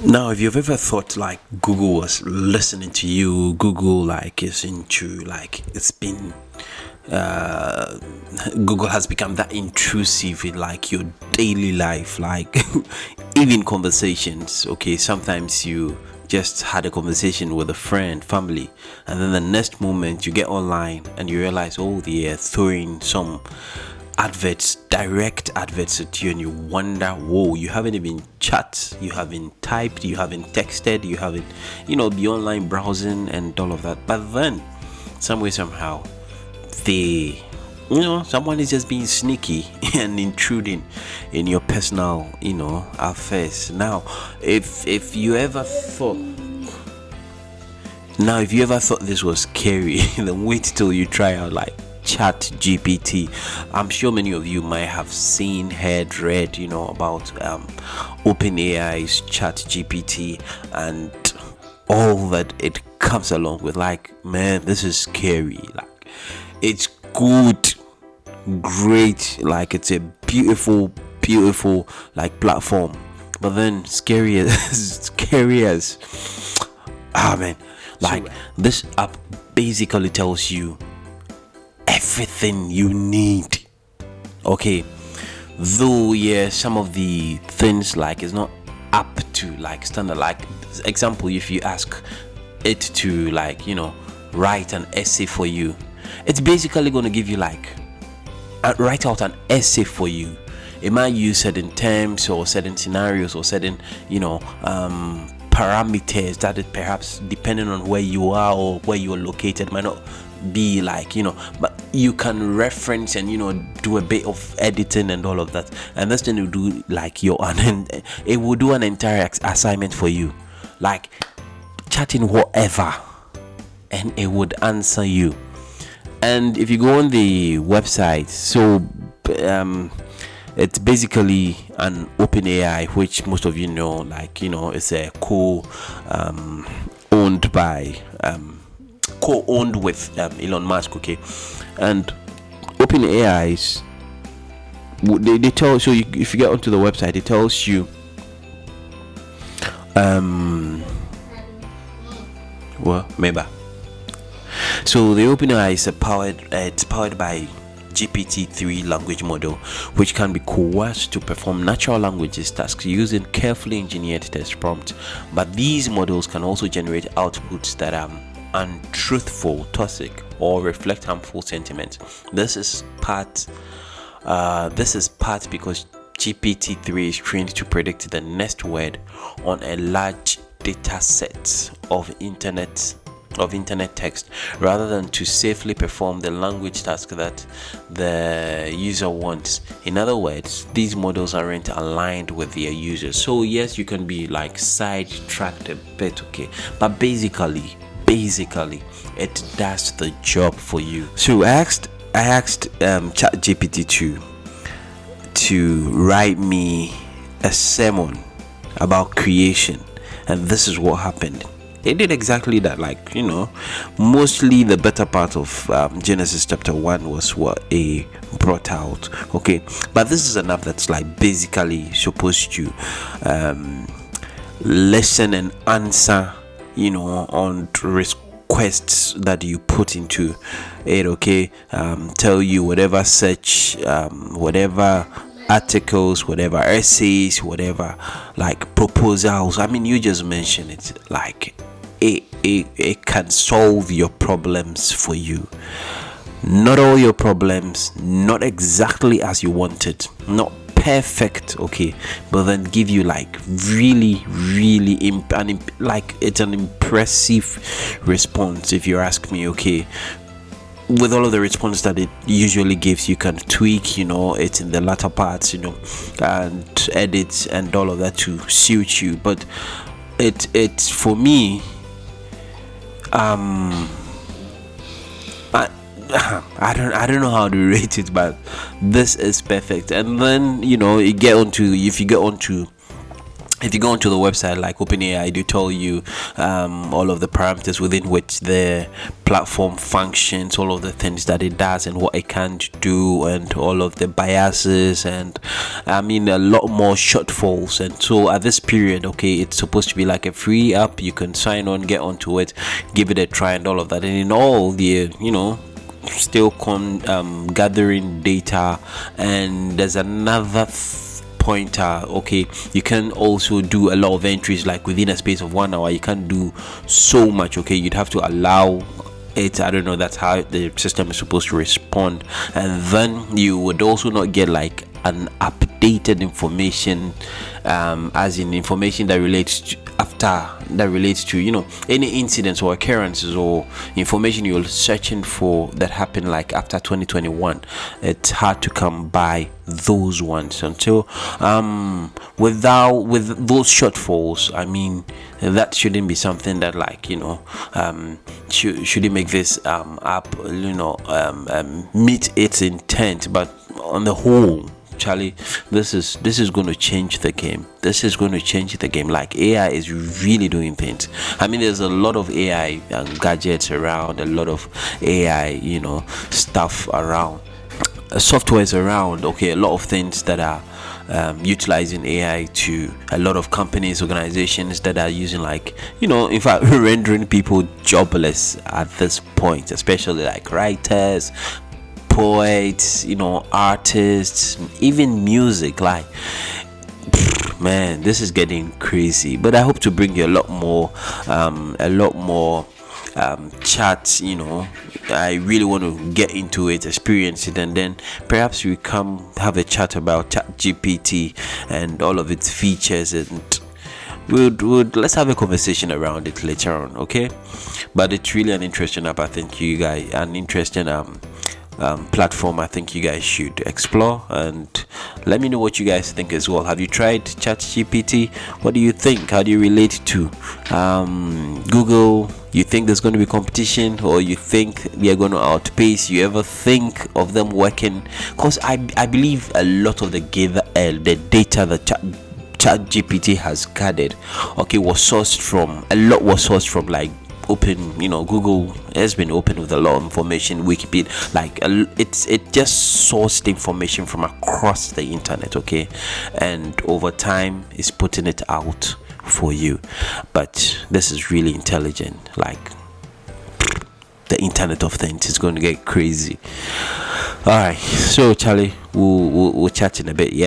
Now, if you've ever thought like Google was listening to you, Google like is into like it's been uh Google has become that intrusive in like your daily life, like even conversations. Okay, sometimes you just had a conversation with a friend, family, and then the next moment you get online and you realize, oh, they're throwing some adverts, direct adverts at you, and you wonder, whoa, you haven't even chat, you haven't typed, you haven't texted, you haven't, the online browsing and all of that. But then, some way, somehow, they, someone is just being sneaky and intruding in your personal, affairs. If you ever thought this was scary, then wait till you try out like ChatGPT. I'm sure many of you might have seen, heard, read, about OpenAI's ChatGPT and all that it comes along with. Like, man, this is scary. Like, it's good, great. Like, it's a beautiful, beautiful like platform. But then scary as scary as man. Like, this app basically tells you everything you need. Okay, though some of the things like it's not up to like standard. Like, example, if you ask it to like write an essay for you, it's basically going to give you like write out an essay for you. It might use certain terms or certain scenarios or certain parameters that it perhaps, depending on where you are or where you are located, might not be like, but you can reference and do a bit of editing and all of that, and that's then you do like and it will do an entire assignment for you, like chatting whatever, and it would answer you. And if you go on the website, so it's basically an OpenAI, which most of you know, like it's a owned by co-owned with Elon Musk. Okay, and OpenAI's they tell, so if you get onto the website, it tells you maybe. So the OpenAI is powered by GPT-3 language model, which can be coerced to perform natural languages tasks using carefully engineered text prompts. But these models can also generate outputs that are untruthful, toxic, or reflect harmful sentiments. This is part because GPT-3 is trained to predict the next word on a large data set of internet text, rather than to safely perform the language task that the user wants. In other words, these models aren't aligned with their users. So yes, you can be like sidetracked a bit, okay, but basically it does the job for you. So I asked ChatGPT to write me a sermon about creation, and this is what happened. It did exactly that. Like, mostly the better part of Genesis chapter 1 was what it brought out. Okay, but this is an app that's like basically supposed to listen and answer on requests that you put into it. Okay, tell you whatever search, whatever articles, whatever essays, whatever like proposals. I mean, you just mentioned it. Like, it can solve your problems for you. Not all your problems, not exactly as you wanted, not perfect, okay, but then give you like really like it's an impressive response, if you ask me. Okay, with all of the response that it usually gives, you can tweak it in the latter parts, and edit and all of that to suit you. But it's for me, I don't know how to rate it, but this is perfect. And then if you get onto if you go onto the website like OpenAI, they tell you all of the parameters within which the platform functions, all of the things that it does and what it can't do, and all of the biases, and I mean a lot more shortfalls. And so at this period, okay, it's supposed to be like a free app. You can sign on, get onto it, give it a try, and all of that. And in all the still gathering data. And there's another pointer. Okay, you can also do a lot of entries, like within a space of 1 hour you can do so much. Okay, you'd have to allow it, I don't know, that's how the system is supposed to respond. And then you would also not get like an updated information, as in information that relates to any incidents or occurrences or information you're searching for that happened like after 2021. It's hard to come by those ones until with those shortfalls. I mean, that shouldn't be something that shouldn't make this app meet its intent. But on the whole, Charlie, this is going to change the game. This is going to change the game. Like, AI is really doing things. I mean, there's a lot of AI gadgets around, a lot of AI stuff around, softwares around. Okay, a lot of things that are utilizing AI, to a lot of companies, organizations that are using in fact rendering people jobless at this point, especially like writers, poets, artists, even music. Like, man, this is getting crazy. But I hope to bring you a lot more chats. I really want to get into it, experience it, and then perhaps we come have a chat about ChatGPT and all of its features, and let's have a conversation around it later on. Okay, but it's really an interesting app. I think you guys, an interesting platform. I think you guys should explore, and let me know what you guys think as well. Have you tried ChatGPT? What do you think? How do you relate to Google? You think there's going to be competition, or you think they're going to outpace? You ever think of them working? Because I believe a lot of the data that ChatGPT has gathered, okay, was sourced from like Google has been open with a lot of information. Wikipedia, it just sourced information from across the internet, okay, and over time is putting it out for you. But this is really intelligent. Like, the internet of things is going to get crazy. All right, so Charlie, we'll chat in a bit. Yeah.